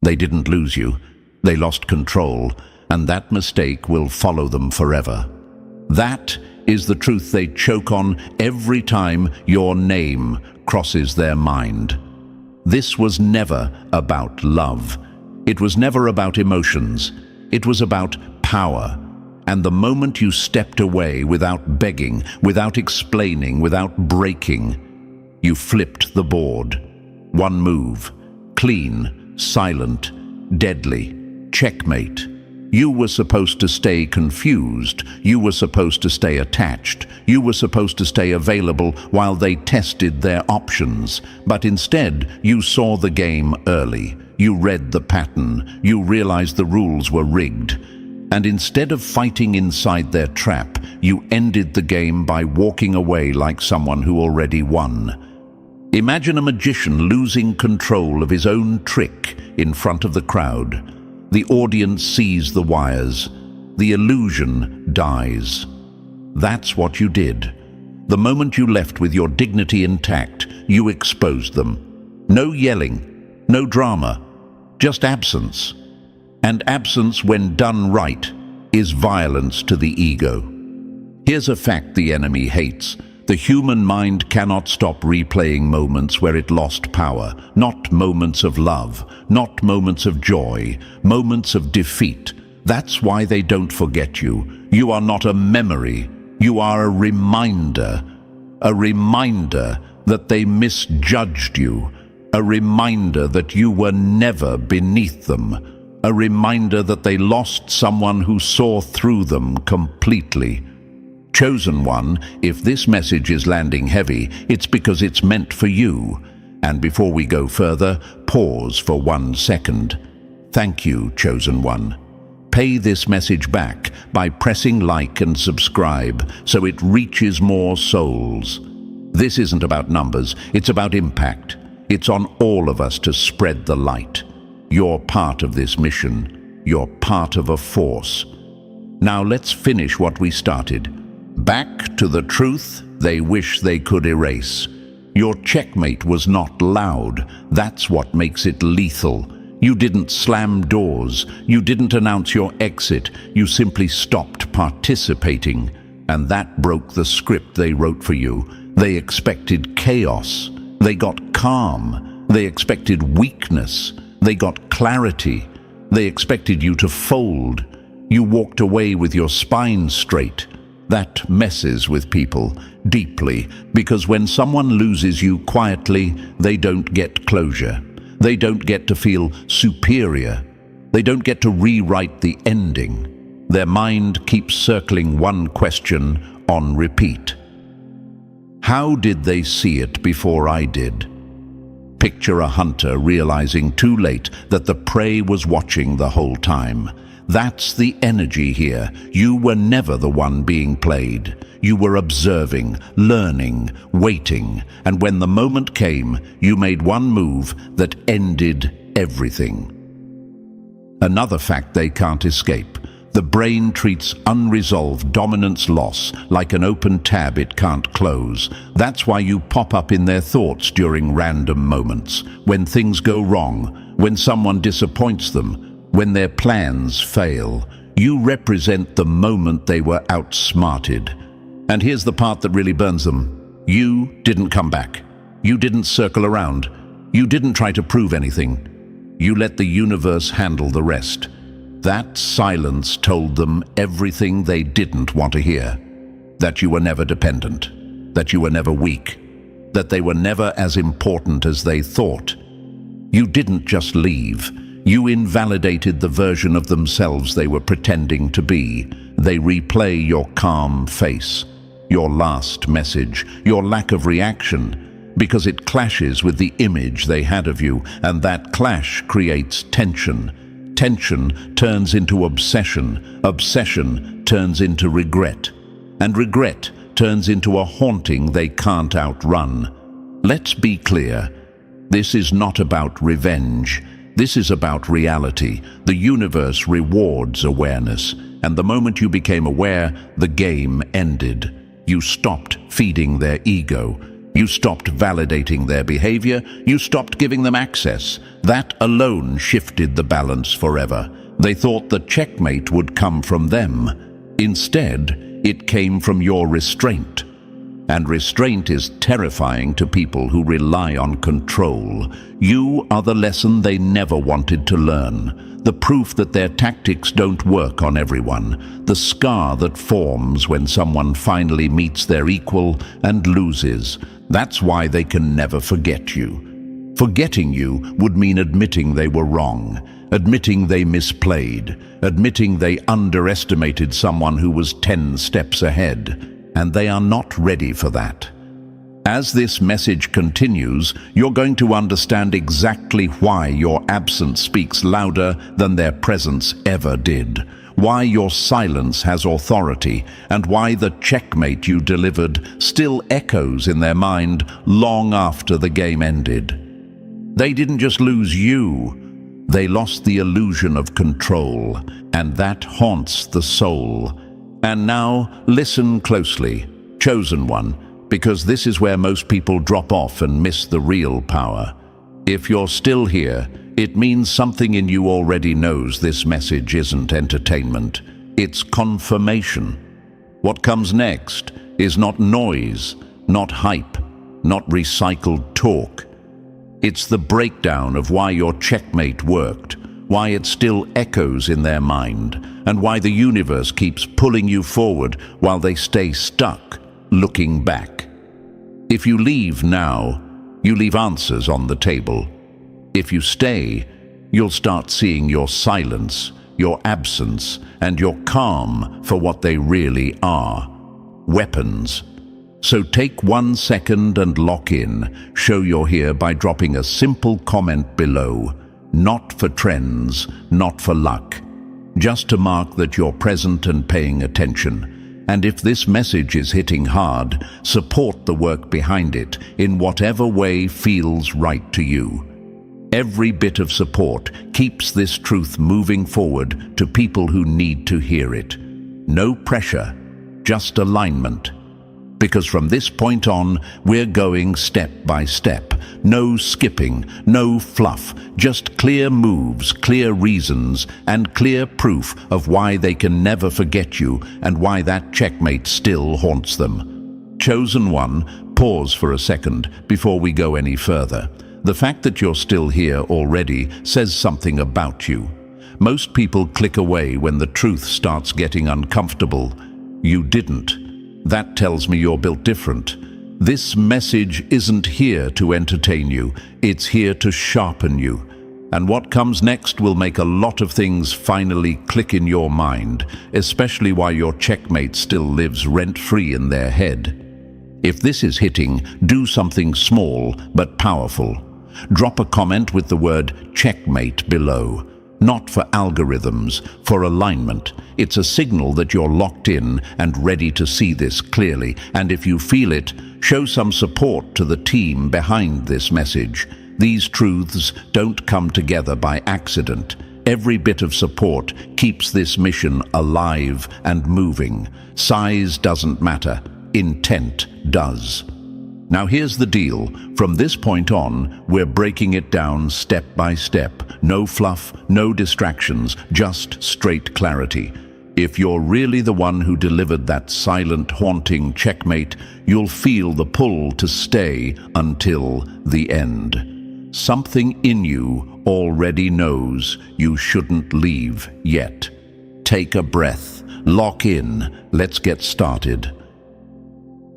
They didn't lose you. They lost control, and that mistake will follow them forever. That is the truth they choke on every time your name crosses their mind. This was never about love. It was never about emotions. It was about power. And the moment you stepped away without begging, without explaining, without breaking, you flipped the board. One move, clean, silent, deadly, checkmate. You were supposed to stay confused. You were supposed to stay attached. You were supposed to stay available while they tested their options. But instead, you saw the game early. You read the pattern. You realized the rules were rigged. And instead of fighting inside their trap, you ended the game by walking away like someone who already won. Imagine a magician losing control of his own trick in front of the crowd. The audience sees the wires. The illusion dies. That's what you did. The moment you left with your dignity intact, you exposed them. No yelling, no drama, just absence. And absence, when done right, is violence to the ego. Here's a fact the enemy hates. The human mind cannot stop replaying moments where it lost power, not moments of love, not moments of joy, moments of defeat. That's why they don't forget you. You are not a memory. You are a reminder that they misjudged you, a reminder that you were never beneath them, a reminder that they lost someone who saw through them completely. Chosen one, if this message is landing heavy, it's because it's meant for you. And before we go further, pause for 1 second. Thank you, chosen one. Pay this message back by pressing like and subscribe so it reaches more souls. This isn't about numbers, it's about impact. It's on all of us to spread the light. You're part of this mission. You're part of a force. Now let's finish what we started. Back to the truth they wish they could erase. Your checkmate was not loud. That's what makes it lethal. You didn't slam doors. You didn't announce your exit. You simply stopped participating. And that broke the script they wrote for you. They expected chaos. They got calm. They expected weakness. They got clarity. They expected you to fold. You walked away with your spine straight. That messes with people deeply, because when someone loses you quietly, they don't get closure. They don't get to feel superior. They don't get to rewrite the ending. Their mind keeps circling one question on repeat. How did they see it before I did? Picture a hunter realizing too late that the prey was watching the whole time. That's the energy here. You were never the one being played. You were observing, learning, waiting, and when the moment came, you made one move that ended everything. Another fact they can't escape. The brain treats unresolved dominance loss like an open tab it can't close. That's why you pop up in their thoughts during random moments, when things go wrong, when someone disappoints them, when their plans fail. You represent the moment they were outsmarted. And here's the part that really burns them. You didn't come back. You didn't circle around. You didn't try to prove anything. You let the universe handle the rest. That silence told them everything they didn't want to hear. That you were never dependent. That you were never weak. That they were never as important as they thought. You didn't just leave. You invalidated the version of themselves they were pretending to be. They replay your calm face, your last message, your lack of reaction, because it clashes with the image they had of you, and that clash creates tension. Tension turns into obsession. Obsession turns into regret. And regret turns into a haunting they can't outrun. Let's be clear. This is not about revenge. This is about reality. The universe rewards awareness, and the moment you became aware, the game ended. You stopped feeding their ego. You stopped validating their behavior. You stopped giving them access. That alone shifted the balance forever. They thought the checkmate would come from them. Instead, it came from your restraint. And restraint is terrifying to people who rely on control. You are the lesson they never wanted to learn. The proof that their tactics don't work on everyone. The scar that forms when someone finally meets their equal and loses. That's why they can never forget you. Forgetting you would mean admitting they were wrong, admitting they misplayed, admitting they underestimated someone who was 10 steps ahead. And they are not ready for that. As this message continues, you're going to understand exactly why your absence speaks louder than their presence ever did, why your silence has authority, and why the checkmate you delivered still echoes in their mind long after the game ended. They didn't just lose you, they lost the illusion of control, and that haunts the soul. And now, listen closely, chosen one, because this is where most people drop off and miss the real power. If you're still here, it means something in you already knows this message isn't entertainment. It's confirmation. What comes next is not noise, not hype, not recycled talk. It's the breakdown of why your checkmate worked, why it still echoes in their mind, and why the universe keeps pulling you forward while they stay stuck, looking back. If you leave now, you leave answers on the table. If you stay, you'll start seeing your silence, your absence, and your calm for what they really are: weapons. So take 1 second and lock in. Show you're here by dropping a simple comment below. Not for trends, not for luck. Just to mark that you're present and paying attention. And if this message is hitting hard, support the work behind it in whatever way feels right to you. Every bit of support keeps this truth moving forward to people who need to hear it. No pressure, just alignment. Because from this point on, we're going step by step. No skipping, no fluff, just clear moves, clear reasons, and clear proof of why they can never forget you and why that checkmate still haunts them. Chosen one, pause for a second before we go any further. The fact that you're still here already says something about you. Most people click away when the truth starts getting uncomfortable. You didn't. That tells me you're built different. This message isn't here to entertain you, it's here to sharpen you. And what comes next will make a lot of things finally click in your mind, especially while your checkmate still lives rent-free in their head. If this is hitting, do something small but powerful. Drop a comment with the word checkmate below. Not for algorithms, for alignment. It's a signal that you're locked in and ready to see this clearly. And if you feel it, show some support to the team behind this message. These truths don't come together by accident. Every bit of support keeps this mission alive and moving. Size doesn't matter. Intent does. Now here's the deal. From this point on, we're breaking it down step by step. No fluff, no distractions, just straight clarity. If you're really the one who delivered that silent, haunting checkmate, you'll feel the pull to stay until the end. Something in you already knows you shouldn't leave yet. Take a breath, lock in, let's get started.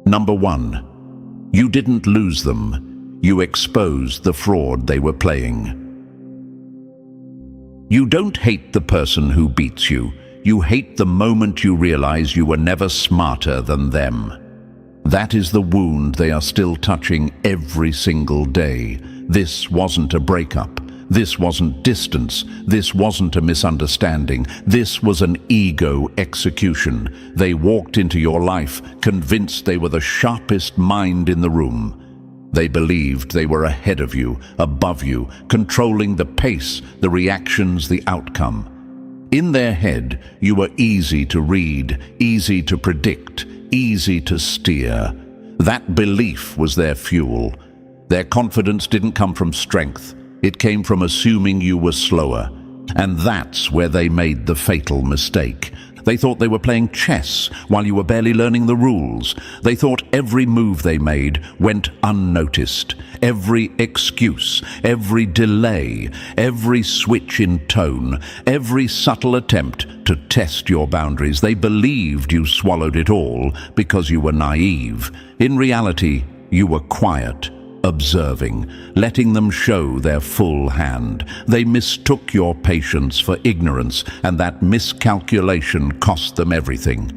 Number 1. You didn't lose them. You exposed the fraud they were playing. You don't hate the person who beats you. You hate the moment you realize you were never smarter than them. That is the wound they are still touching every single day. This wasn't a breakup. This wasn't distance. This wasn't a misunderstanding. This was an ego execution. They walked into your life convinced they were the sharpest mind in the room. They believed they were ahead of you, above you, controlling the pace, the reactions, the outcome. In their head, you were easy to read, easy to predict, easy to steer. That belief was their fuel. Their confidence didn't come from strength. It came from assuming you were slower. And that's where they made the fatal mistake. They thought they were playing chess while you were barely learning the rules. They thought every move they made went unnoticed. Every excuse, every delay, every switch in tone, every subtle attempt to test your boundaries. They believed you swallowed it all because you were naive. In reality, you were quiet, observing, letting them show their full hand. They mistook your patience for ignorance, and that miscalculation cost them everything.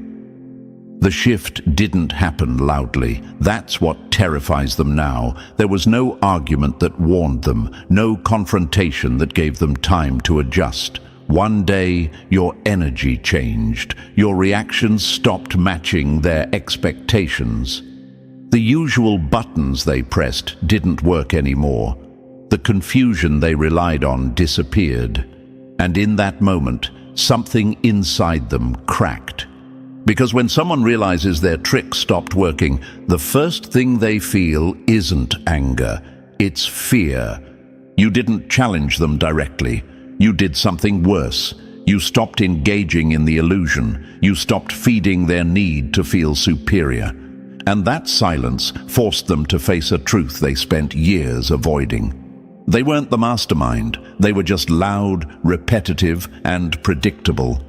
The shift didn't happen loudly. That's what terrifies them now. There was no argument that warned them, no confrontation that gave them time to adjust. One day, your energy changed. Your reactions stopped matching their expectations. The usual buttons they pressed didn't work anymore. The confusion they relied on disappeared. And in that moment, something inside them cracked. Because when someone realizes their trick stopped working, the first thing they feel isn't anger, it's fear. You didn't challenge them directly. You did something worse. You stopped engaging in the illusion. You stopped feeding their need to feel superior. And that silence forced them to face a truth they spent years avoiding. They weren't the mastermind. They were just loud, repetitive, and predictable.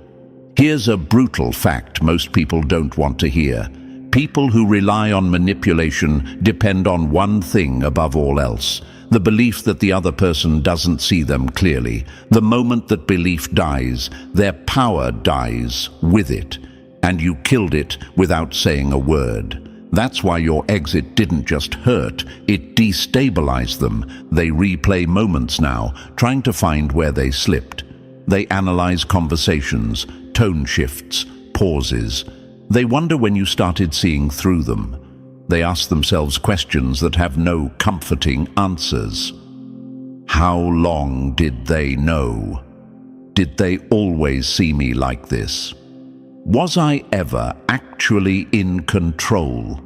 Here's a brutal fact most people don't want to hear. People who rely on manipulation depend on one thing above all else: the belief that the other person doesn't see them clearly. The moment that belief dies, their power dies with it. And you killed it without saying a word. That's why your exit didn't just hurt, it destabilized them. They replay moments now, trying to find where they slipped. They analyze conversations, tone shifts, pauses. They wonder when you started seeing through them. They ask themselves questions that have no comforting answers. How long did they know? Did they always see me like this? Was I ever actually in control?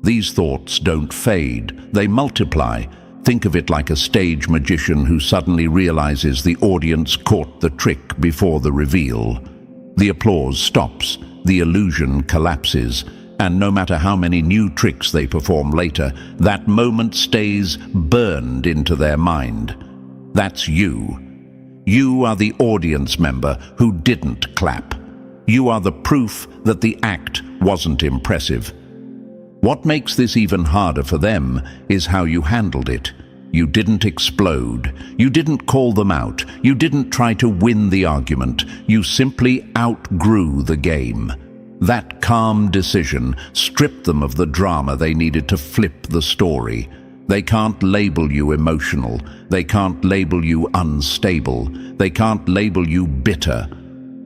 These thoughts don't fade, they multiply. Think of it like a stage magician who suddenly realizes the audience caught the trick before the reveal. The applause stops, the illusion collapses, and no matter how many new tricks they perform later, that moment stays burned into their mind. That's you. You are the audience member who didn't clap. You are the proof that the act wasn't impressive. What makes this even harder for them is how you handled it. You didn't explode. You didn't call them out. You didn't try to win the argument. You simply outgrew the game. That calm decision stripped them of the drama they needed to flip the story. They can't label you emotional. They can't label you unstable. They can't label you bitter.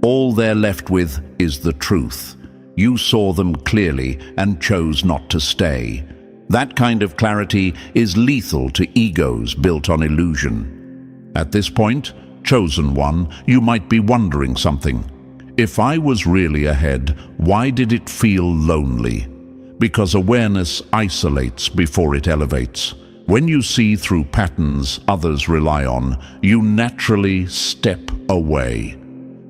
All they're left with is the truth. You saw them clearly and chose not to stay. That kind of clarity is lethal to egos built on illusion. At this point, chosen one, you might be wondering something. If I was really ahead, why did it feel lonely? Because awareness isolates before it elevates. When you see through patterns others rely on, you naturally step away.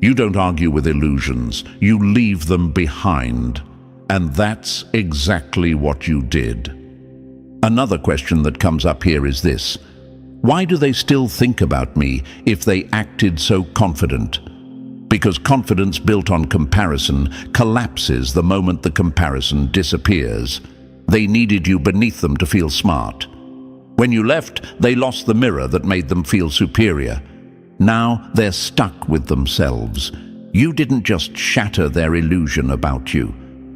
You don't argue with illusions, you leave them behind. And that's exactly what you did. Another question that comes up here is this: why do they still think about me if they acted so confident? Because confidence built on comparison collapses the moment the comparison disappears. They needed you beneath them to feel smart. When you left, they lost the mirror that made them feel superior. Now they're stuck with themselves. You didn't just shatter their illusion about you.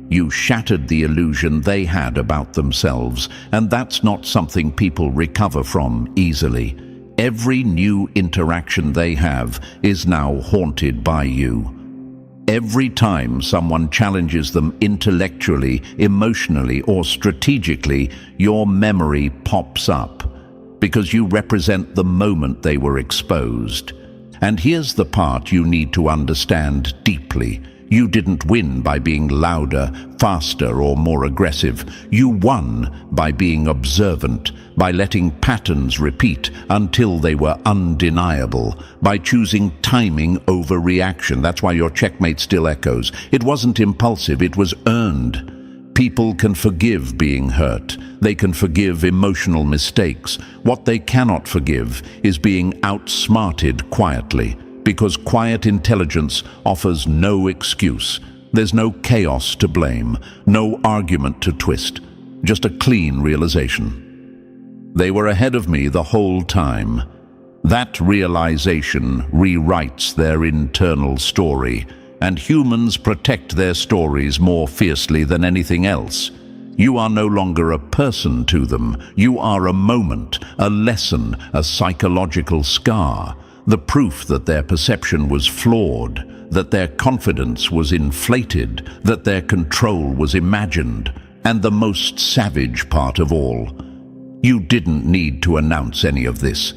You shattered the illusion they had about themselves, and that's not something people recover from easily. Every new interaction they have is now haunted by you. Every time someone challenges them intellectually, emotionally, or strategically, your memory pops up, because you represent the moment they were exposed. And here's the part you need to understand deeply. You didn't win by being louder, faster, or more aggressive. You won by being observant, by letting patterns repeat until they were undeniable, by choosing timing over reaction. That's why your checkmate still echoes. It wasn't impulsive, it was earned. People can forgive being hurt. They can forgive emotional mistakes. What they cannot forgive is being outsmarted quietly, because quiet intelligence offers no excuse. There's no chaos to blame, no argument to twist, just a clean realization. They were ahead of me the whole time. That realization rewrites their internal story, and humans protect their stories more fiercely than anything else. You are no longer a person to them. You are a moment, a lesson, a psychological scar, the proof that their perception was flawed, that their confidence was inflated, that their control was imagined, and the most savage part of all, you didn't need to announce any of this.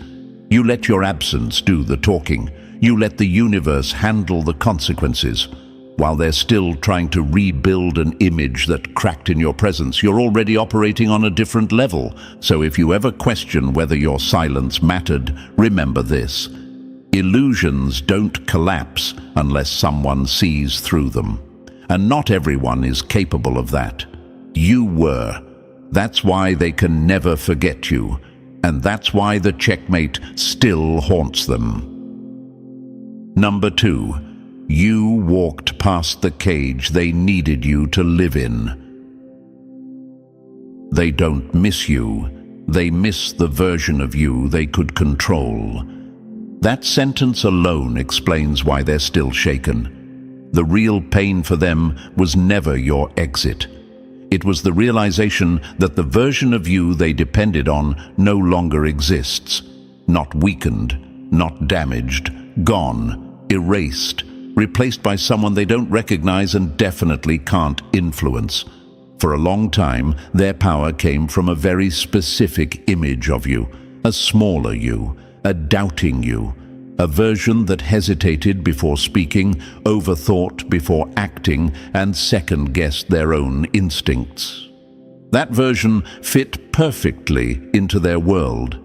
You let your absence do the talking. You let the universe handle the consequences. While they're still trying to rebuild an image that cracked in your presence, you're already operating on a different level. So if you ever question whether your silence mattered, remember this. Illusions don't collapse unless someone sees through them. And not everyone is capable of that. You were. That's why they can never forget you. And that's why the checkmate still haunts them. Number 2, you walked past the cage they needed you to live in. They don't miss you. They miss the version of you they could control. That sentence alone explains why they're still shaken. The real pain for them was never your exit. It was the realization that the version of you they depended on no longer exists. Not weakened, not damaged, gone, erased, replaced by someone they don't recognize and definitely can't influence. For a long time, their power came from a very specific image of you, a smaller you, a doubting you, a version that hesitated before speaking, overthought before acting, and second-guessed their own instincts. That version fit perfectly into their world.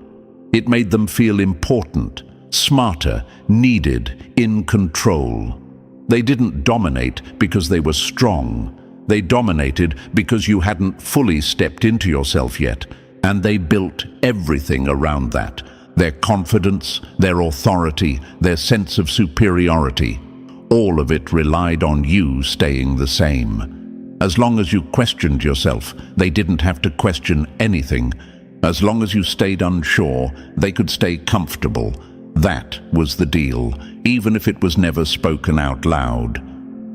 It made them feel important, smarter, needed, in control. They didn't dominate because they were strong. They dominated because you hadn't fully stepped into yourself yet, and they built everything around that. Their confidence, their authority, their sense of superiority. All of it relied on you staying the same. As long as you questioned yourself, they didn't have to question anything. As long as you stayed unsure, they could stay comfortable. That was the deal, even if it was never spoken out loud.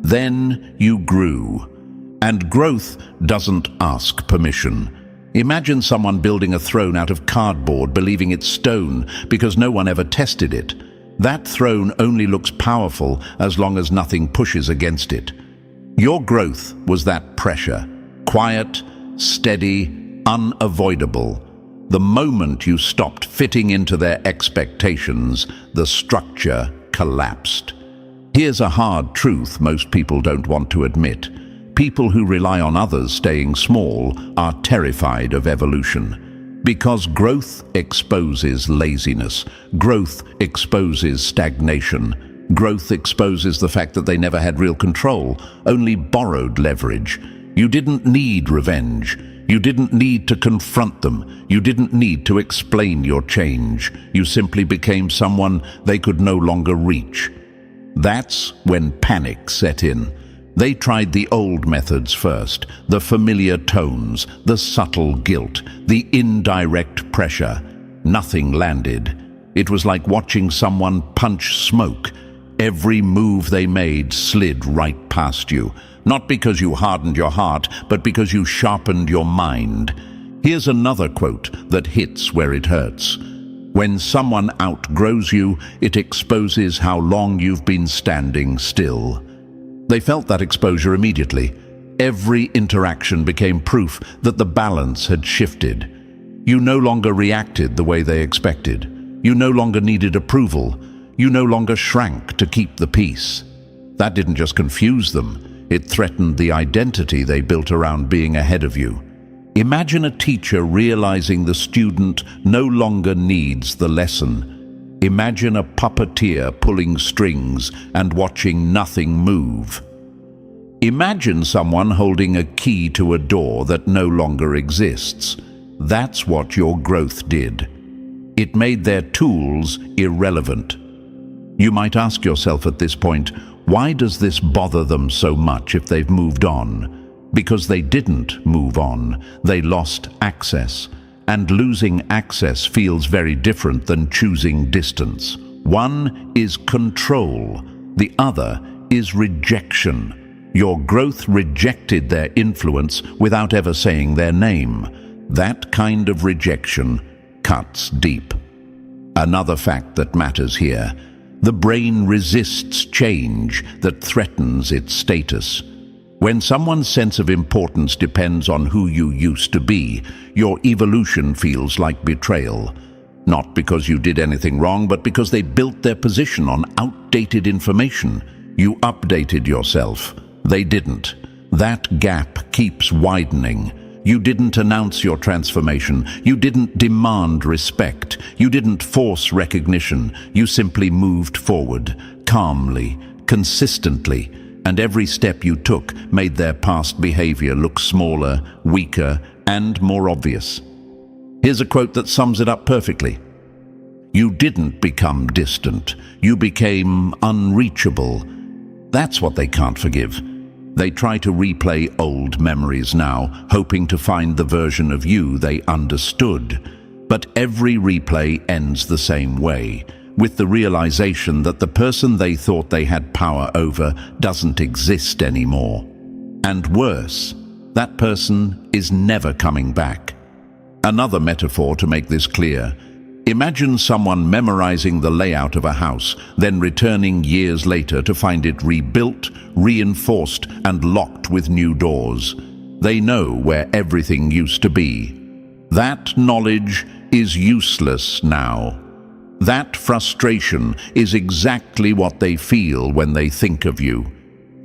Then you grew. And growth doesn't ask permission. Imagine someone building a throne out of cardboard, believing it's stone, because no one ever tested it. That throne only looks powerful as long as nothing pushes against it. Your growth was that pressure. Quiet, steady, unavoidable. The moment you stopped fitting into their expectations, the structure collapsed. Here's a hard truth most people don't want to admit. People who rely on others staying small are terrified of evolution. Because growth exposes laziness. Growth exposes stagnation. Growth exposes the fact that they never had real control, only borrowed leverage. You didn't need revenge. You didn't need to confront them. You didn't need to explain your change. You simply became someone they could no longer reach. That's when panic set in. They tried the old methods first, the familiar tones, the subtle guilt, the indirect pressure. Nothing landed. It was like watching someone punch smoke. Every move they made slid right past you. Not because you hardened your heart, but because you sharpened your mind. Here's another quote that hits where it hurts. When someone outgrows you, it exposes how long you've been standing still. They felt that exposure immediately. Every interaction became proof that the balance had shifted. You no longer reacted the way they expected. You no longer needed approval. You no longer shrank to keep the peace. That didn't just confuse them, it threatened the identity they built around being ahead of you. Imagine a teacher realizing the student no longer needs the lesson. Imagine a puppeteer pulling strings and watching nothing move. Imagine someone holding a key to a door that no longer exists. That's what your growth did. It made their tools irrelevant. You might ask yourself at this point, why does this bother them so much if they've moved on? Because they didn't move on. They lost access. And losing access feels very different than choosing distance. One is control. The other is rejection. Your growth rejected their influence without ever saying their name. That kind of rejection cuts deep. Another fact that matters here: the brain resists change that threatens its status. When someone's sense of importance depends on who you used to be, your evolution feels like betrayal. Not because you did anything wrong, but because they built their position on outdated information. You updated yourself. They didn't. That gap keeps widening. You didn't announce your transformation. You didn't demand respect. You didn't force recognition. You simply moved forward, calmly, consistently, and every step you took made their past behavior look smaller, weaker, and more obvious. Here's a quote that sums it up perfectly. You didn't become distant. You became unreachable. That's what they can't forgive. They try to replay old memories now, hoping to find the version of you they understood. But every replay ends the same way, with the realization that the person they thought they had power over doesn't exist anymore. And worse, that person is never coming back. Another metaphor to make this clear: imagine someone memorizing the layout of a house, then returning years later to find it rebuilt, reinforced, and locked with new doors. They know where everything used to be. That knowledge is useless now. That frustration is exactly what they feel when they think of you.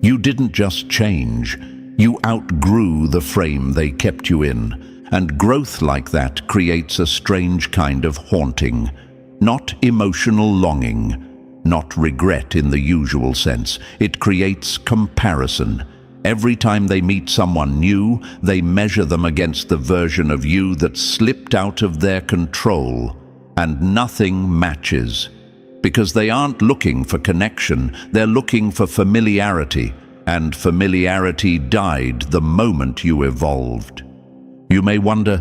You didn't just change. You outgrew the frame they kept you in. And growth like that creates a strange kind of haunting. Not emotional longing, not regret in the usual sense. It creates comparison. Every time they meet someone new, they measure them against the version of you that slipped out of their control. And nothing matches. Because they aren't looking for connection, they're looking for familiarity. And familiarity died the moment you evolved. You may wonder,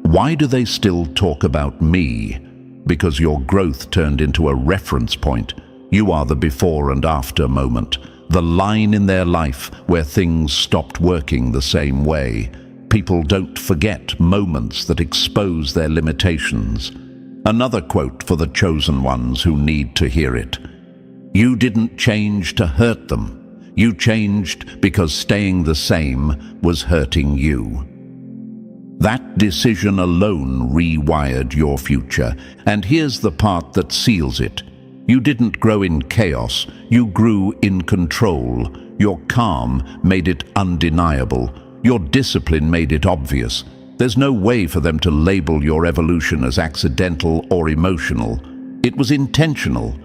why do they still talk about me? Because your growth turned into a reference point. You are the before and after moment, the line in their life where things stopped working the same way. People don't forget moments that expose their limitations. Another quote for the chosen ones who need to hear it: you didn't change to hurt them. You changed because staying the same was hurting you. That decision alone rewired your future, and here's the part that seals it. You didn't grow in chaos, you grew in control. Your calm made it undeniable. Your discipline made it obvious. There's no way for them to label your evolution as accidental or emotional. It was intentional,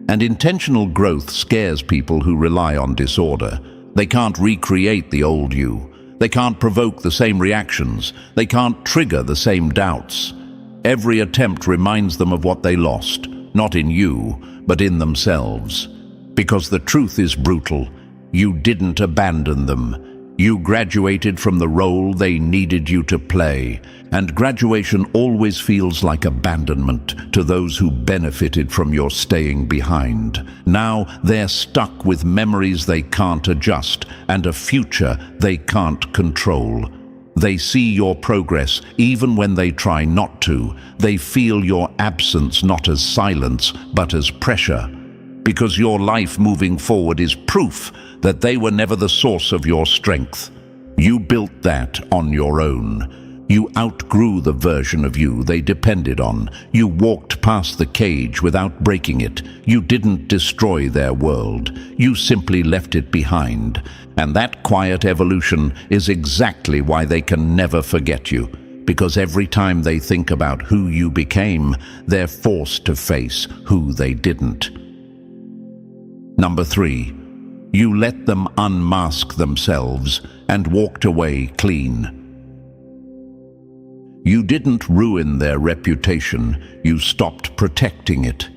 and intentional growth scares people who rely on disorder. They can't recreate the old you. They can't provoke the same reactions. They can't trigger the same doubts. Every attempt reminds them of what they lost, not in you, but in themselves. Because the truth is brutal. You didn't abandon them. You graduated from the role they needed you to play, and graduation always feels like abandonment to those who benefited from your staying behind. Now they're stuck with memories they can't adjust and a future they can't control. They see your progress even when they try not to. They feel your absence not as silence, but as pressure. Because your life moving forward is proof that they were never the source of your strength. You built that on your own. You outgrew the version of you they depended on. You walked past the cage without breaking it. You didn't destroy their world. You simply left it behind. And that quiet evolution is exactly why they can never forget you. Because every time they think about who you became, they're forced to face who they didn't. Number 3. You let them unmask themselves and walked away clean. You didn't ruin their reputation, you stopped protecting it.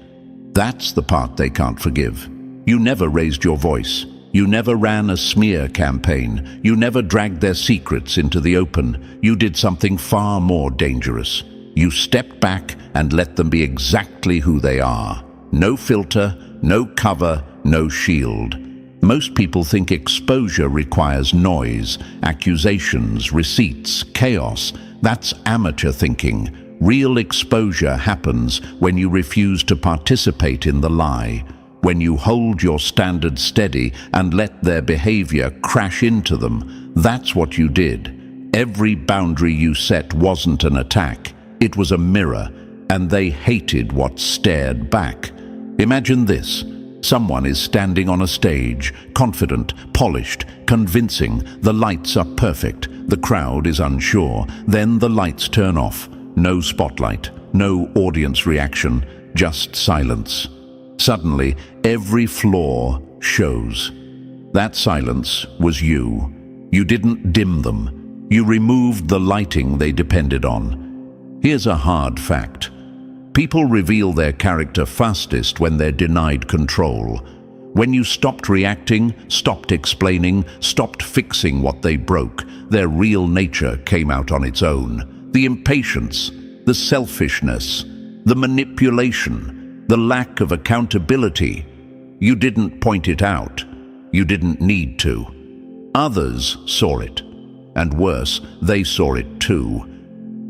That's the part they can't forgive. You never raised your voice. You never ran a smear campaign. You never dragged their secrets into the open. You did something far more dangerous. You stepped back and let them be exactly who they are. No filter, no cover, no shield. Most people think exposure requires noise, accusations, receipts, chaos. That's amateur thinking. Real exposure happens when you refuse to participate in the lie, when you hold your standards steady and let their behavior crash into them. That's what you did. Every boundary you set wasn't an attack. It was a mirror, and they hated what stared back. Imagine this. Someone is standing on a stage, confident, polished, convincing. The lights are perfect. The crowd is unsure. Then the lights turn off. No spotlight, no audience reaction, just silence. Suddenly, every flaw shows. That silence was you. You didn't dim them. You removed the lighting they depended on. Here's a hard fact. People reveal their character fastest when they're denied control. When you stopped reacting, stopped explaining, stopped fixing what they broke, their real nature came out on its own. The impatience, the selfishness, the manipulation, the lack of accountability. You didn't point it out. You didn't need to. Others saw it. And worse, they saw it too.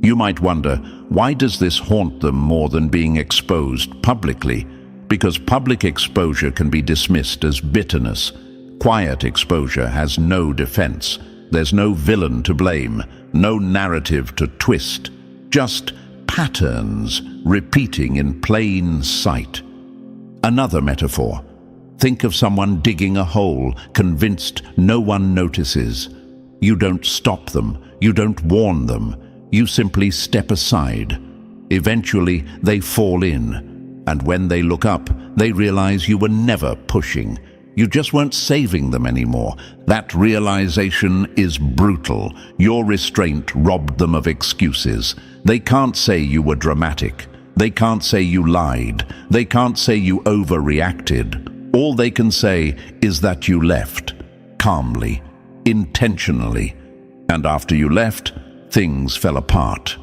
You might wonder, why does this haunt them more than being exposed publicly? Because public exposure can be dismissed as bitterness. Quiet exposure has no defense. There's no villain to blame, no narrative to twist. Just patterns repeating in plain sight. Another metaphor. Think of someone digging a hole, convinced no one notices. You don't stop them. You don't warn them. You simply step aside. Eventually, they fall in. And when they look up, they realize you were never pushing. You just weren't saving them anymore. That realization is brutal. Your restraint robbed them of excuses. They can't say you were dramatic. They can't say you lied. They can't say you overreacted. All they can say is that you left, calmly, intentionally. And after you left, things fell apart.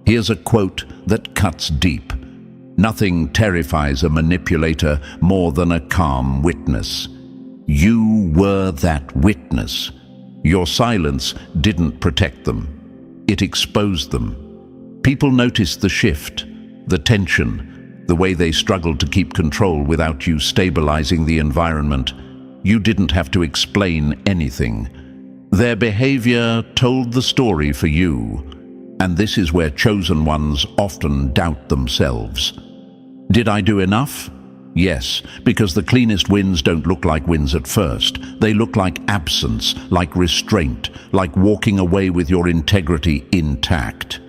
Here's a quote that cuts deep. Nothing terrifies a manipulator more than a calm witness. You were that witness. Your silence didn't protect them. It exposed them. People noticed the shift, the tension, the way they struggled to keep control without you stabilizing the environment. You didn't have to explain anything. Their behavior told the story for you, and this is where chosen ones often doubt themselves. Did I do enough? Yes, because the cleanest wins don't look like wins at first. They look like absence, like restraint, like walking away with your integrity intact.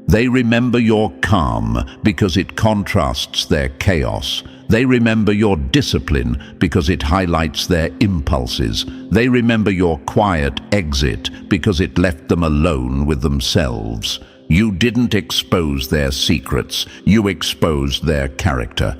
They remember your calm because it contrasts their chaos. They remember your discipline because it highlights their impulses. They remember your quiet exit because it left them alone with themselves. You didn't expose their secrets. You exposed their character.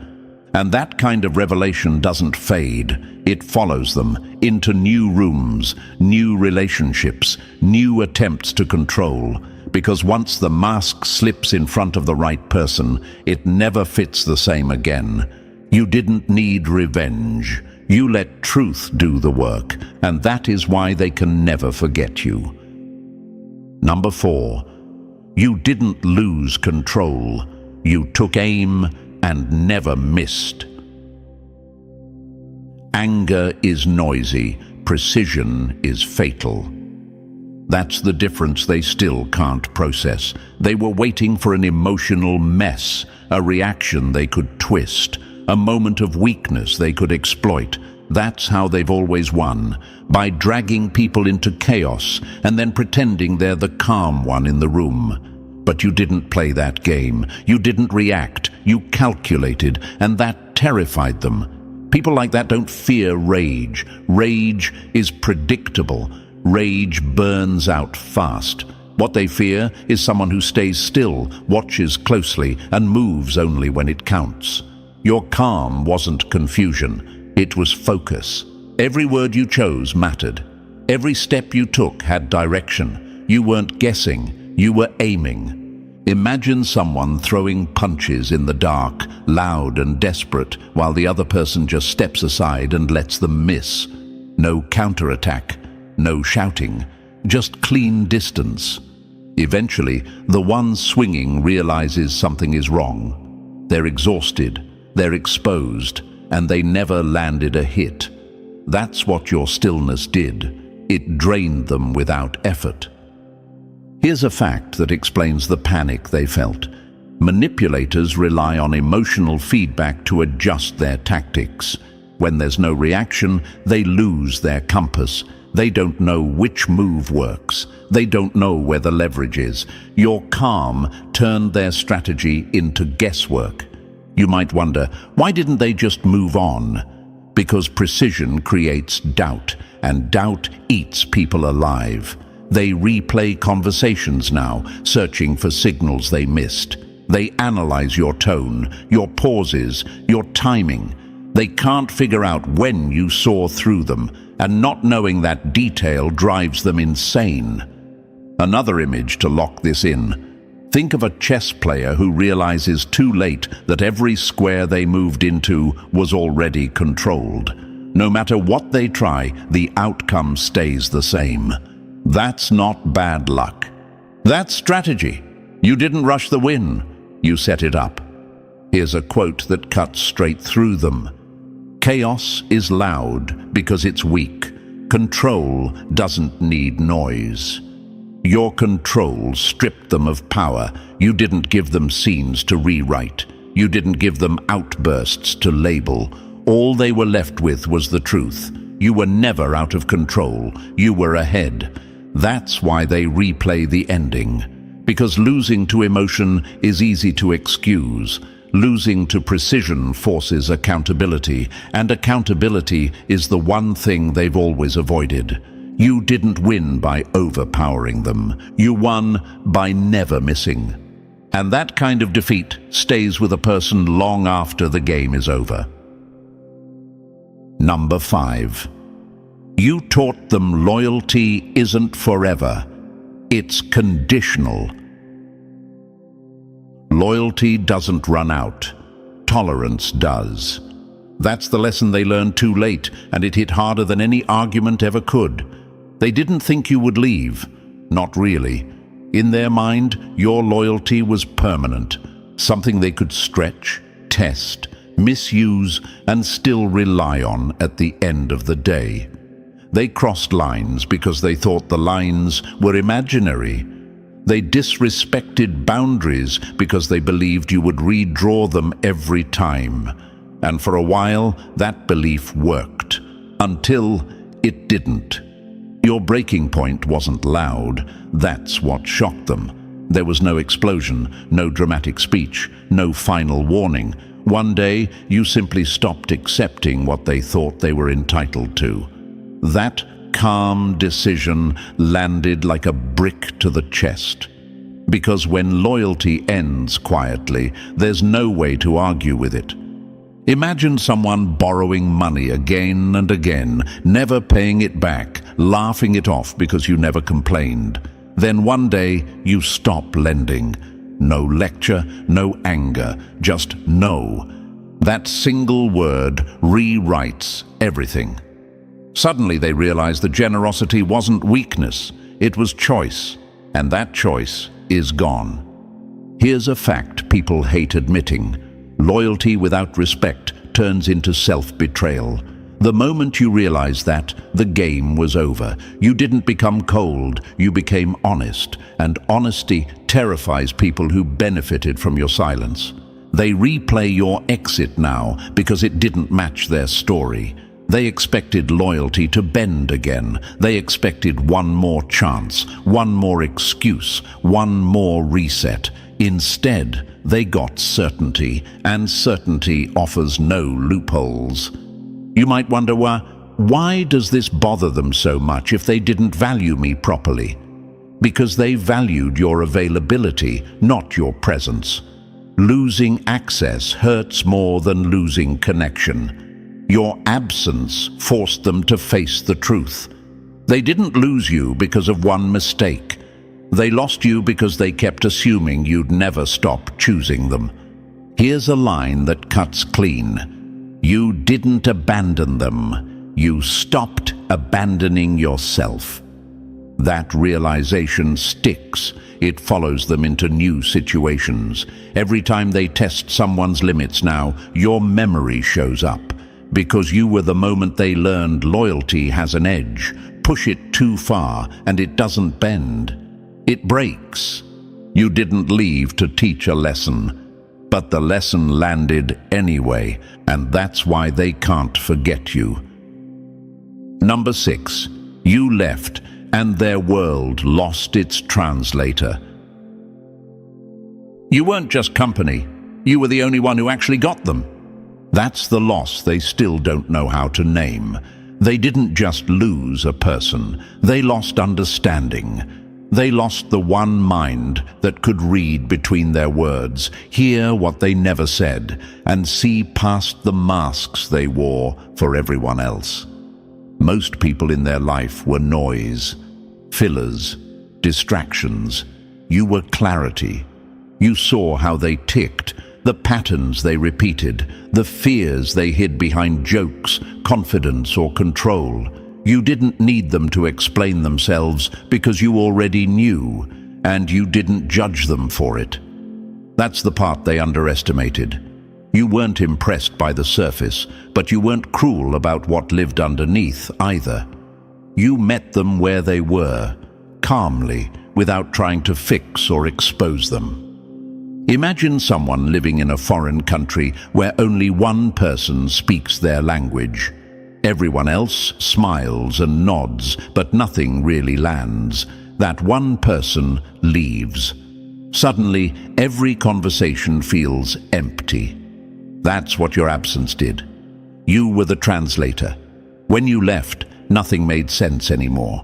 And that kind of revelation doesn't fade. It follows them into new rooms, new relationships, new attempts to control. Because once the mask slips in front of the right person, it never fits the same again. You didn't need revenge. You let truth do the work, and that is why they can never forget you. Number 4, you didn't lose control. You took aim and never missed. Anger is noisy, precision is fatal. That's the difference they still can't process. They were waiting for an emotional mess, a reaction they could twist, a moment of weakness they could exploit. That's how they've always won, by dragging people into chaos and then pretending they're the calm one in the room. But you didn't play that game. You didn't react. You calculated, and that terrified them. People like that don't fear rage. Rage is predictable. Rage burns out fast. What they fear is someone who stays still, watches closely, and moves only when it counts. Your calm wasn't confusion. It was focus. Every word you chose mattered. Every step you took had direction. You weren't guessing. You were aiming. Imagine someone throwing punches in the dark, loud and desperate, while the other person just steps aside and lets them miss. No counterattack. No shouting, just clean distance. Eventually, the one swinging realizes something is wrong. They're exhausted, they're exposed, and they never landed a hit. That's what your stillness did. It drained them without effort. Here's a fact that explains the panic they felt. Manipulators rely on emotional feedback to adjust their tactics. When there's no reaction, they lose their compass. They don't know which move works. They don't know where the leverage is. Your calm turned their strategy into guesswork. You might wonder, why didn't they just move on? Because precision creates doubt, and doubt eats people alive. They replay conversations now, searching for signals they missed. They analyze your tone, your pauses, your timing. They can't figure out when you saw through them, and not knowing that detail drives them insane. Another image to lock this in. Think of a chess player who realizes too late that every square they moved into was already controlled. No matter what they try, the outcome stays the same. That's not bad luck. That's strategy. You didn't rush the win. You set it up. Here's a quote that cuts straight through them. Chaos is loud because it's weak. Control doesn't need noise. Your control stripped them of power. You didn't give them scenes to rewrite. You didn't give them outbursts to label. All they were left with was the truth. You were never out of control. You were ahead. That's why they replay the ending. Because losing to emotion is easy to excuse. Losing to precision forces accountability, and accountability is the one thing they've always avoided. You didn't win by overpowering them. You won by never missing. And that kind of defeat stays with a person long after the game is over. Number 5. You taught them loyalty isn't forever. It's conditional. Loyalty doesn't run out. Tolerance does. That's the lesson they learned too late, and it hit harder than any argument ever could. They didn't think you would leave. Not really. In their mind, your loyalty was permanent, something they could stretch, test, misuse, and still rely on at the end of the day. They crossed lines because they thought the lines were imaginary. They disrespected boundaries because they believed you would redraw them every time. And for a while, that belief worked. Until it didn't. Your breaking point wasn't loud. That's what shocked them. There was no explosion, no dramatic speech, no final warning. One day, you simply stopped accepting what they thought they were entitled to. That calm decision landed like a brick to the chest. Because when loyalty ends quietly, there's no way to argue with it. Imagine someone borrowing money again and again, never paying it back, laughing it off because you never complained. Then one day, you stop lending. No lecture, no anger, just no. That single word rewrites everything. Suddenly they realized that generosity wasn't weakness, it was choice, and that choice is gone. Here's a fact people hate admitting. Loyalty without respect turns into self-betrayal. The moment you realized that, the game was over. You didn't become cold, you became honest, and honesty terrifies people who benefited from your silence. They replay your exit now because it didn't match their story. They expected loyalty to bend again. They expected one more chance, one more excuse, one more reset. Instead, they got certainty, and certainty offers no loopholes. You might wonder, why does this bother them so much if they didn't value me properly? Because they valued your availability, not your presence. Losing access hurts more than losing connection. Your absence forced them to face the truth. They didn't lose you because of one mistake. They lost you because they kept assuming you'd never stop choosing them. Here's a line that cuts clean. You didn't abandon them. You stopped abandoning yourself. That realization sticks. It follows them into new situations. Every time they test someone's limits now, your memory shows up. Because you were the moment they learned loyalty has an edge. Push it too far and it doesn't bend. It breaks. You didn't leave to teach a lesson, but the lesson landed anyway, and that's why they can't forget you. Number 6. You left, and their world lost its translator. You weren't just company. You were the only one who actually got them. That's the loss they still don't know how to name. They didn't just lose a person. They lost understanding. They lost the one mind that could read between their words, hear what they never said, and see past the masks they wore for everyone else. Most people in their life were noise, fillers, distractions. You were clarity. You saw how they ticked, the patterns they repeated, the fears they hid behind jokes, confidence, or control. You didn't need them to explain themselves because you already knew, and you didn't judge them for it. That's the part they underestimated. You weren't impressed by the surface, but you weren't cruel about what lived underneath either. You met them where they were, calmly, without trying to fix or expose them. Imagine someone living in a foreign country where only one person speaks their language. Everyone else smiles and nods, but nothing really lands. That one person leaves. Suddenly, every conversation feels empty. That's what your absence did. You were the translator. When you left, nothing made sense anymore.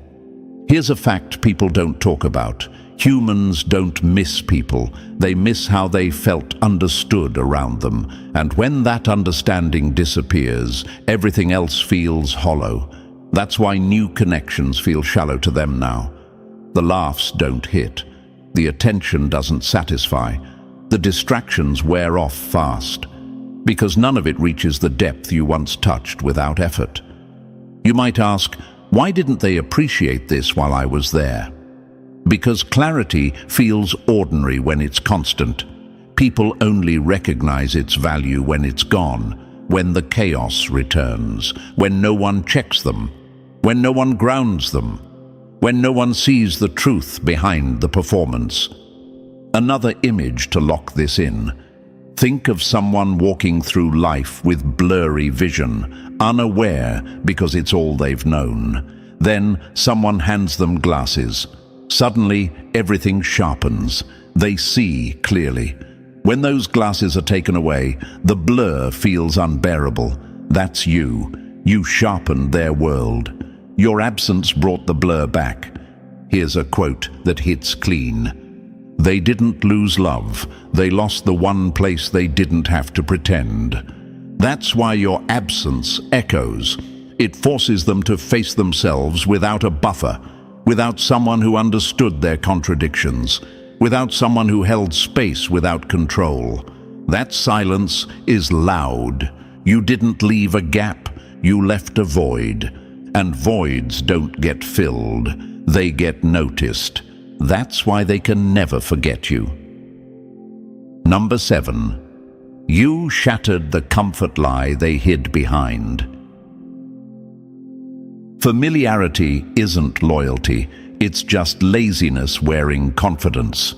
Here's a fact people don't talk about. Humans don't miss people. They miss how they felt understood around them. And when that understanding disappears, everything else feels hollow. That's why new connections feel shallow to them now. The laughs don't hit. The attention doesn't satisfy. The distractions wear off fast. Because none of it reaches the depth you once touched without effort. You might ask, why didn't they appreciate this while I was there? Because clarity feels ordinary when it's constant. People only recognize its value when it's gone, when the chaos returns, when no one checks them, when no one grounds them, when no one sees the truth behind the performance. Another image to lock this in. Think of someone walking through life with blurry vision, unaware because it's all they've known. Then someone hands them glasses. Suddenly, everything sharpens. They see clearly. When those glasses are taken away, the blur feels unbearable. That's you. You sharpened their world. Your absence brought the blur back. Here's a quote that hits clean. They didn't lose love. They lost the one place they didn't have to pretend. That's why your absence echoes. It forces them to face themselves without a buffer. Without someone who understood their contradictions, without someone who held space without control. That silence is loud. You didn't leave a gap, you left a void. And voids don't get filled, they get noticed. That's why they can never forget you. Number 7. You shattered the comfort lie they hid behind. Familiarity isn't loyalty, it's just laziness wearing confidence.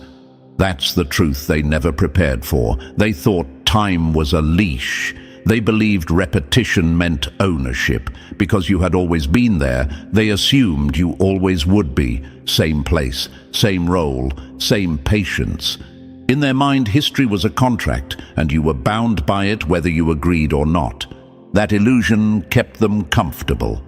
That's the truth they never prepared for. They thought time was a leash. They believed repetition meant ownership. Because you had always been there, they assumed you always would be. Same place, same role, same patience. In their mind, history was a contract, and you were bound by it whether you agreed or not. That illusion kept them comfortable.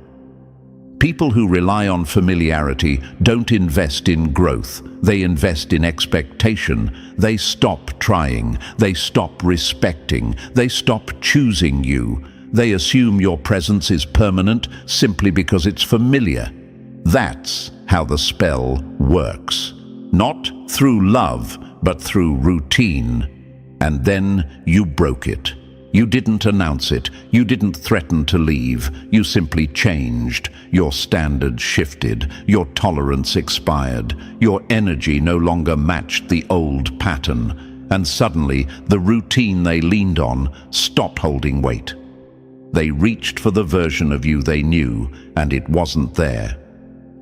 People who rely on familiarity don't invest in growth. They invest in expectation. They stop trying. They stop respecting. They stop choosing you. They assume your presence is permanent simply because it's familiar. That's how the spell works. Not through love, but through routine. And then you broke it. You didn't announce it. You didn't threaten to leave. You simply changed. Your standards shifted. Your tolerance expired. Your energy no longer matched the old pattern. And suddenly, the routine they leaned on stopped holding weight. They reached for the version of you they knew, and it wasn't there.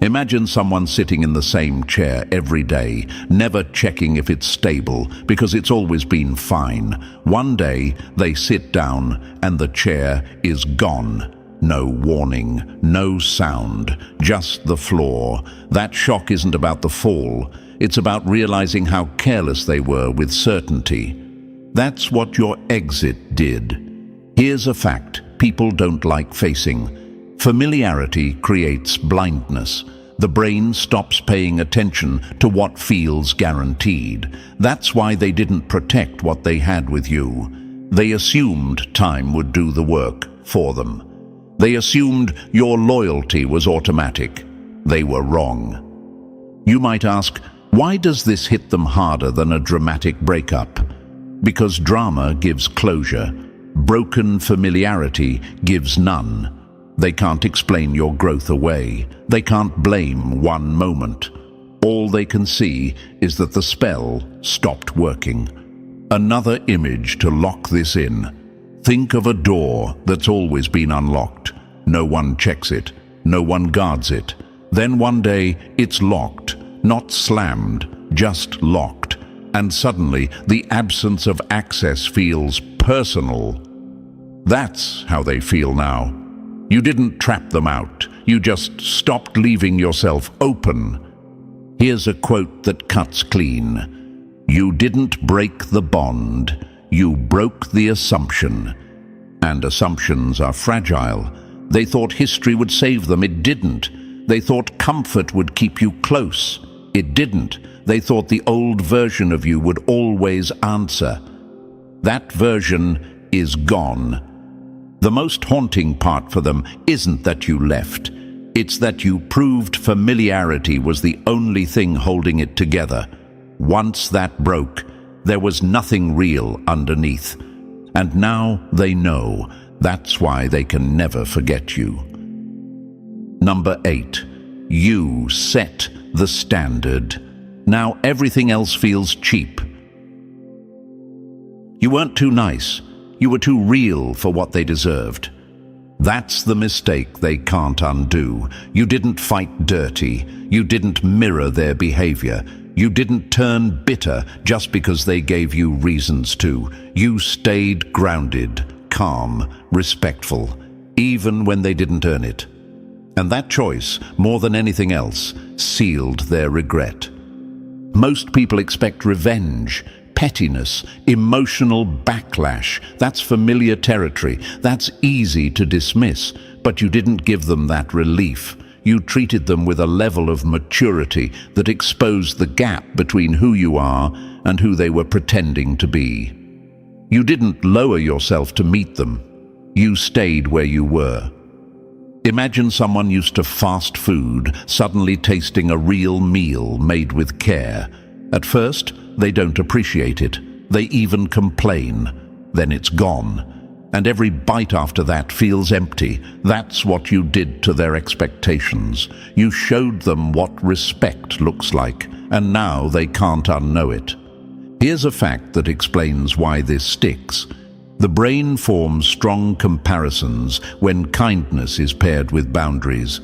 Imagine someone sitting in the same chair every day, never checking if it's stable, because it's always been fine. One day, they sit down, and the chair is gone. No warning, no sound, just the floor. That shock isn't about the fall. It's about realizing how careless they were with certainty. That's what your exit did. Here's a fact people don't like facing. Familiarity creates blindness. The brain stops paying attention to what feels guaranteed. That's why they didn't protect what they had with you. They assumed time would do the work for them. They assumed your loyalty was automatic. They were wrong. You might ask, why does this hit them harder than a dramatic breakup? Because drama gives closure. Broken familiarity gives none. They can't explain your growth away. They can't blame one moment. All they can see is that the spell stopped working. Another image to lock this in. Think of a door that's always been unlocked. No one checks it. No one guards it. Then one day it's locked, not slammed, just locked. And suddenly the absence of access feels personal. That's how they feel now. You didn't trap them out. You just stopped leaving yourself open. Here's a quote that cuts clean. You didn't break the bond. You broke the assumption. And assumptions are fragile. They thought history would save them. It didn't. They thought comfort would keep you close. It didn't. They thought the old version of you would always answer. That version is gone. The most haunting part for them isn't that you left. It's that you proved familiarity was the only thing holding it together. Once that broke, there was nothing real underneath. And now they know. That's why they can never forget you. Number 8. You set the standard. Now everything else feels cheap. You weren't too nice. You were too real for what they deserved. That's the mistake they can't undo. You didn't fight dirty. You didn't mirror their behavior. You didn't turn bitter just because they gave you reasons to. You stayed grounded, calm, respectful, even when they didn't earn it. And that choice, more than anything else, sealed their regret. Most people expect revenge, pettiness, emotional backlash. That's familiar territory. That's easy to dismiss. But you didn't give them that relief. You treated them with a level of maturity that exposed the gap between who you are and who they were pretending to be. You didn't lower yourself to meet them. You stayed where you were. Imagine someone used to fast food suddenly tasting a real meal made with care. At first, they don't appreciate it. They even complain. Then it's gone. And every bite after that feels empty. That's what you did to their expectations. You showed them what respect looks like, and now they can't unknow it. Here's a fact that explains why this sticks. The brain forms strong comparisons when kindness is paired with boundaries.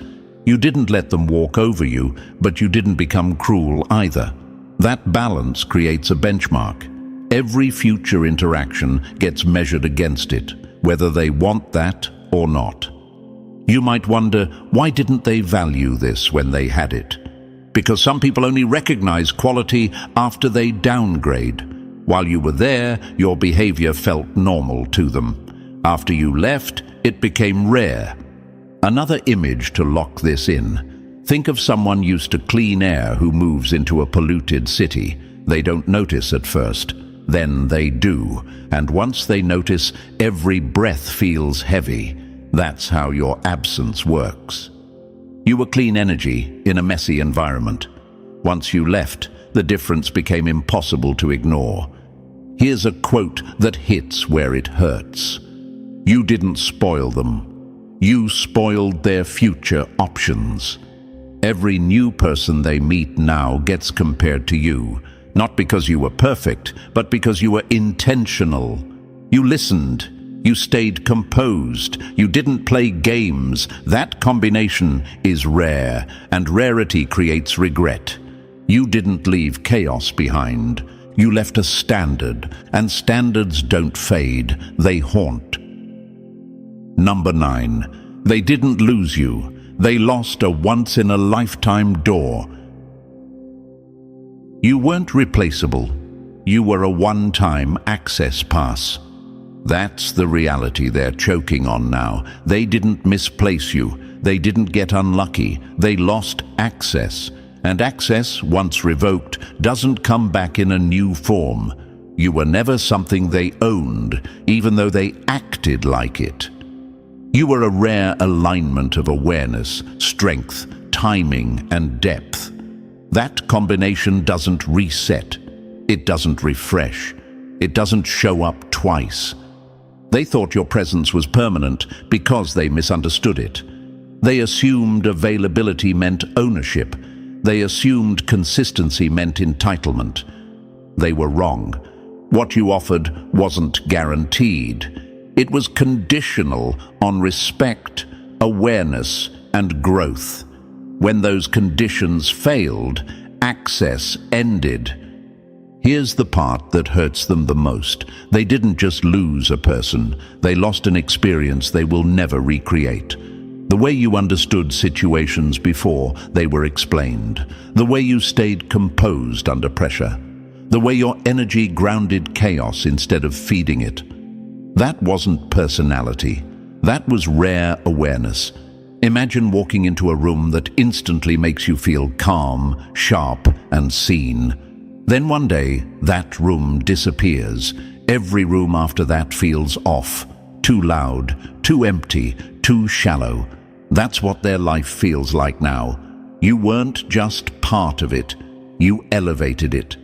You didn't let them walk over you, but you didn't become cruel either. That balance creates a benchmark. Every future interaction gets measured against it, whether they want that or not. You might wonder, why didn't they value this when they had it? Because some people only recognize quality after they downgrade. While you were there, your behavior felt normal to them. After you left, it became rare. Another image to lock this in. Think of someone used to clean air who moves into a polluted city. They don't notice at first. Then they do. And once they notice, every breath feels heavy. That's how your absence works. You were clean energy in a messy environment. Once you left, the difference became impossible to ignore. Here's a quote that hits where it hurts. You didn't spoil them. You spoiled their future options. Every new person they meet now gets compared to you, not because you were perfect, but because you were intentional. You listened. You stayed composed. You didn't play games. That combination is rare, and rarity creates regret. You didn't leave chaos behind. You left a standard, and standards don't fade, they haunt. Number 9. They didn't lose you. They lost a once-in-a-lifetime door. You weren't replaceable. You were a one-time access pass. That's the reality they're choking on now. They didn't misplace you. They didn't get unlucky. They lost access. And access, once revoked, doesn't come back in a new form. You were never something they owned, even though they acted like it. You were a rare alignment of awareness, strength, timing, and depth. That combination doesn't reset. It doesn't refresh. It doesn't show up twice. They thought your presence was permanent because they misunderstood it. They assumed availability meant ownership. They assumed consistency meant entitlement. They were wrong. What you offered wasn't guaranteed. It was conditional on respect, awareness, and growth. When those conditions failed, access ended. Here's the part that hurts them the most. They didn't just lose a person. They lost an experience they will never recreate. The way you understood situations before they were explained. The way you stayed composed under pressure. The way your energy grounded chaos instead of feeding it. That wasn't personality. That was rare awareness. Imagine walking into a room that instantly makes you feel calm, sharp, and seen. Then one day, that room disappears. Every room after that feels off. Too loud, too empty, too shallow. That's what their life feels like now. You weren't just part of it. You elevated it.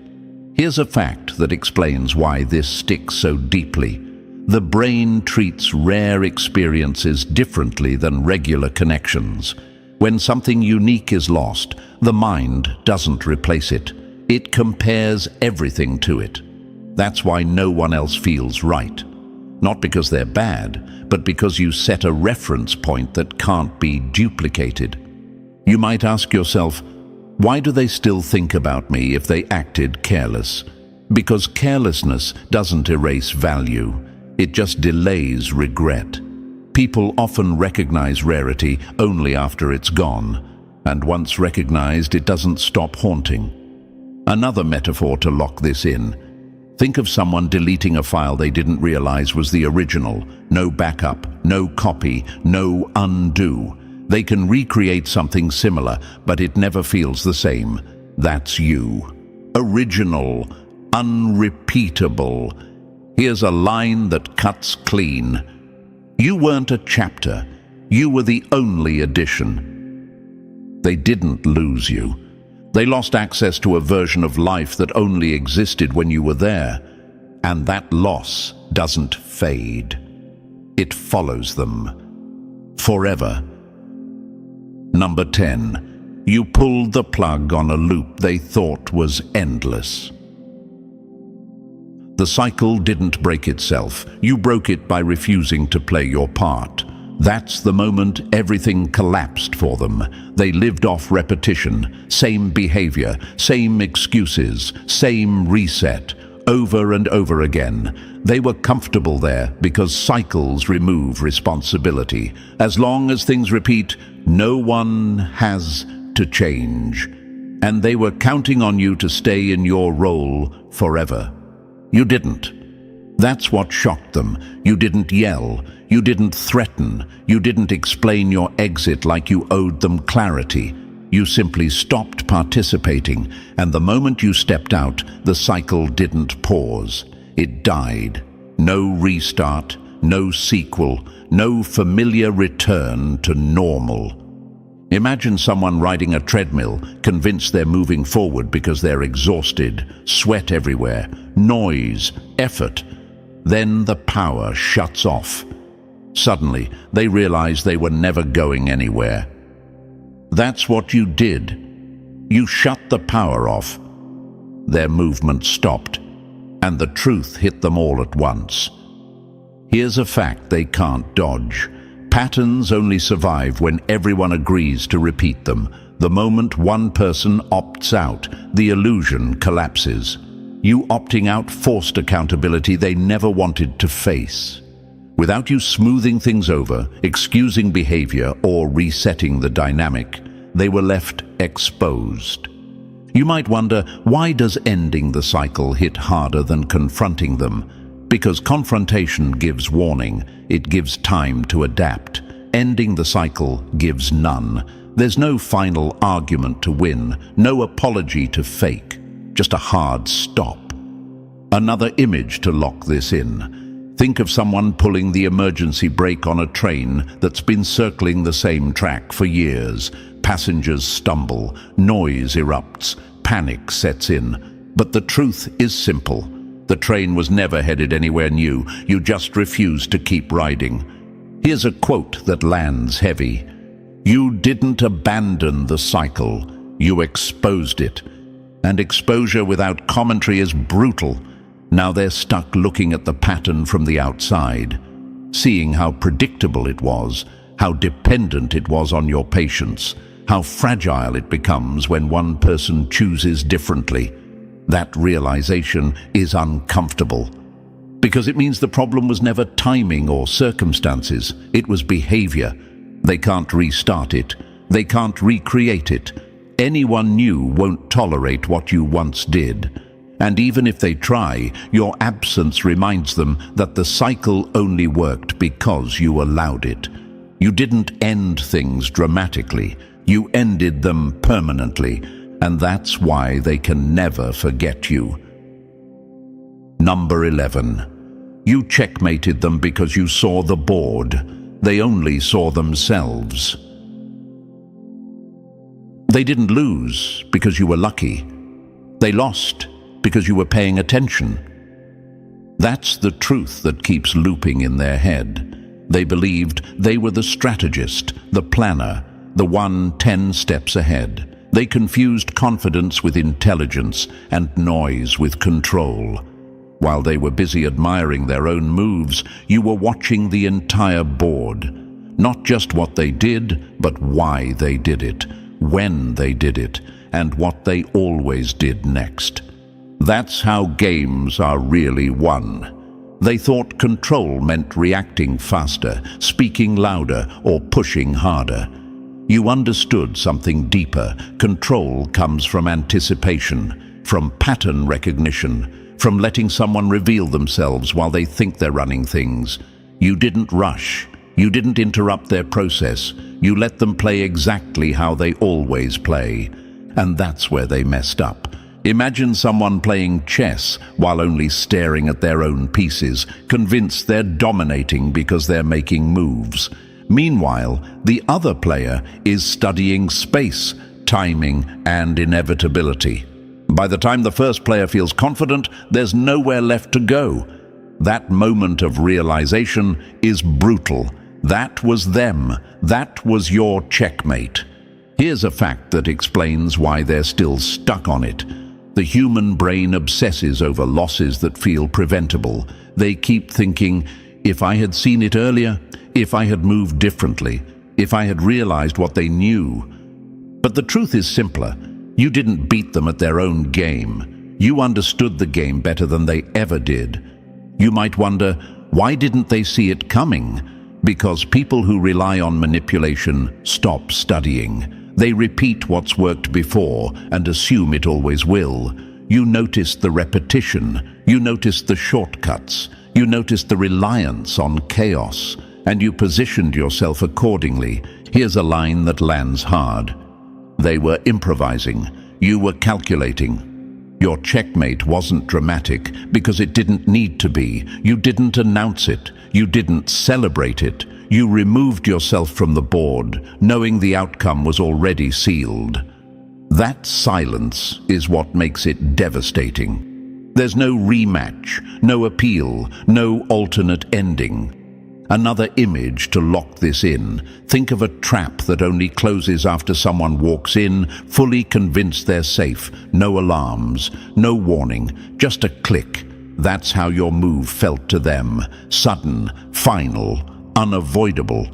Here's a fact that explains why this sticks so deeply. The brain treats rare experiences differently than regular connections. When something unique is lost, the mind doesn't replace it. It compares everything to it. That's why no one else feels right. Not because they're bad, but because you set a reference point that can't be duplicated. You might ask yourself, why do they still think about me if they acted careless? Because carelessness doesn't erase value. It just delays regret. People often recognize rarity only after it's gone, and once recognized, it doesn't stop haunting. Another metaphor to lock this in. Think of someone deleting a file they didn't realize was the original. No backup, no copy, no undo. They can recreate something similar, but it never feels the same. That's you. Original, unrepeatable. Here's a line that cuts clean. You weren't a chapter. You were the only addition. They didn't lose you. They lost access to a version of life that only existed when you were there. And that loss doesn't fade. It follows them. Forever. Number 10. You pulled the plug on a loop they thought was endless. The cycle didn't break itself. You broke it by refusing to play your part. That's the moment everything collapsed for them. They lived off repetition, same behavior, same excuses, same reset, over and over again. They were comfortable there because cycles remove responsibility. As long as things repeat, no one has to change. And they were counting on you to stay in your role forever. You didn't. That's what shocked them. You didn't yell. You didn't threaten. You didn't explain your exit like you owed them clarity. You simply stopped participating, and the moment you stepped out, the cycle didn't pause. It died. No restart, no sequel, no familiar return to normal. Imagine someone riding a treadmill, convinced they're moving forward because they're exhausted, sweat everywhere, noise, effort. Then the power shuts off. Suddenly, they realize they were never going anywhere. That's what you did. You shut the power off. Their movement stopped, and the truth hit them all at once. Here's a fact they can't dodge. Patterns only survive when everyone agrees to repeat them. The moment one person opts out, the illusion collapses. You opting out forced accountability they never wanted to face. Without you smoothing things over, excusing behavior, or resetting the dynamic, they were left exposed. You might wonder, why does ending the cycle hit harder than confronting them? Because confrontation gives warning, it gives time to adapt. Ending the cycle gives none. There's no final argument to win, no apology to fake, just a hard stop. Another image to lock this in. Think of someone pulling the emergency brake on a train that's been circling the same track for years. Passengers stumble, noise erupts, panic sets in. But the truth is simple. The train was never headed anywhere new. You just refused to keep riding. Here's a quote that lands heavy. You didn't abandon the cycle. You exposed it. And exposure without commentary is brutal. Now they're stuck looking at the pattern from the outside, seeing how predictable it was, how dependent it was on your patience, how fragile it becomes when one person chooses differently. That realization is uncomfortable, because it means the problem was never timing or circumstances, it was behavior. They can't restart it. They can't recreate it. Anyone new won't tolerate what you once did. And even if they try, your absence reminds them that the cycle only worked because you allowed it. You didn't end things dramatically. You ended them permanently. And that's why they can never forget you. Number 11. You checkmated them because you saw the board. They only saw themselves. They didn't lose because you were lucky. They lost because you were paying attention. That's the truth that keeps looping in their head. They believed they were the strategist, the planner, the one 10 steps ahead. They confused confidence with intelligence and noise with control. While they were busy admiring their own moves, you were watching the entire board. Not just what they did, but why they did it, when they did it, and what they always did next. That's how games are really won. They thought control meant reacting faster, speaking louder, or pushing harder. You understood something deeper. Control comes from anticipation, from pattern recognition, from letting someone reveal themselves while they think they're running things. You didn't rush. You didn't interrupt their process. You let them play exactly how they always play. And that's where they messed up. Imagine someone playing chess while only staring at their own pieces, convinced they're dominating because they're making moves. Meanwhile, the other player is studying space, timing, and inevitability. By the time the first player feels confident, there's nowhere left to go. That moment of realization is brutal. That was them. That was your checkmate. Here's a fact that explains why they're still stuck on it. The human brain obsesses over losses that feel preventable. They keep thinking, If I had seen it earlier, if I had moved differently, if I had realized what they knew. But the truth is simpler. You didn't beat them at their own game. You understood the game better than they ever did. You might wonder, why didn't they see it coming? Because people who rely on manipulation stop studying. They repeat what's worked before and assume it always will. You noticed the repetition. You noticed the shortcuts. You noticed the reliance on chaos. And you positioned yourself accordingly. Here's a line that lands hard. They were improvising. You were calculating. Your checkmate wasn't dramatic because it didn't need to be. You didn't announce it. You didn't celebrate it. You removed yourself from the board, knowing the outcome was already sealed. That silence is what makes it devastating. There's no rematch, no appeal, no alternate ending. Another image to lock this in. Think of a trap that only closes after someone walks in, fully convinced they're safe. No alarms, no warning, just a click. That's how your move felt to them. Sudden, final, unavoidable.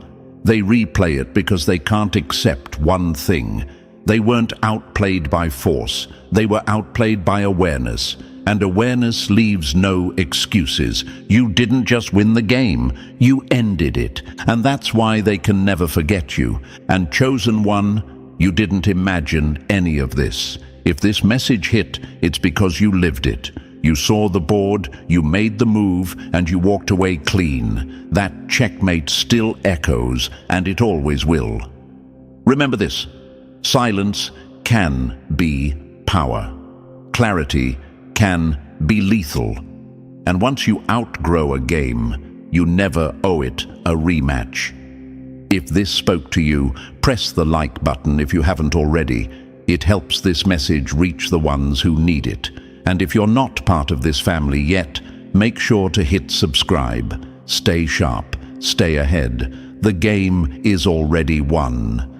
They replay it because they can't accept one thing. They weren't outplayed by force. They were outplayed by awareness. And awareness leaves no excuses. You didn't just win the game, you ended it. And that's why they can never forget you. And chosen one, you didn't imagine any of this. If this message hit, it's because you lived it. You saw the board, you made the move, and you walked away clean. That checkmate still echoes, and it always will. Remember this: silence can be power. Clarity can be lethal. And once you outgrow a game, you never owe it a rematch. If this spoke to you, press the like button if you haven't already. It helps this message reach the ones who need it. And if you're not part of this family yet, make sure to hit subscribe. Stay sharp, stay ahead. The game is already won.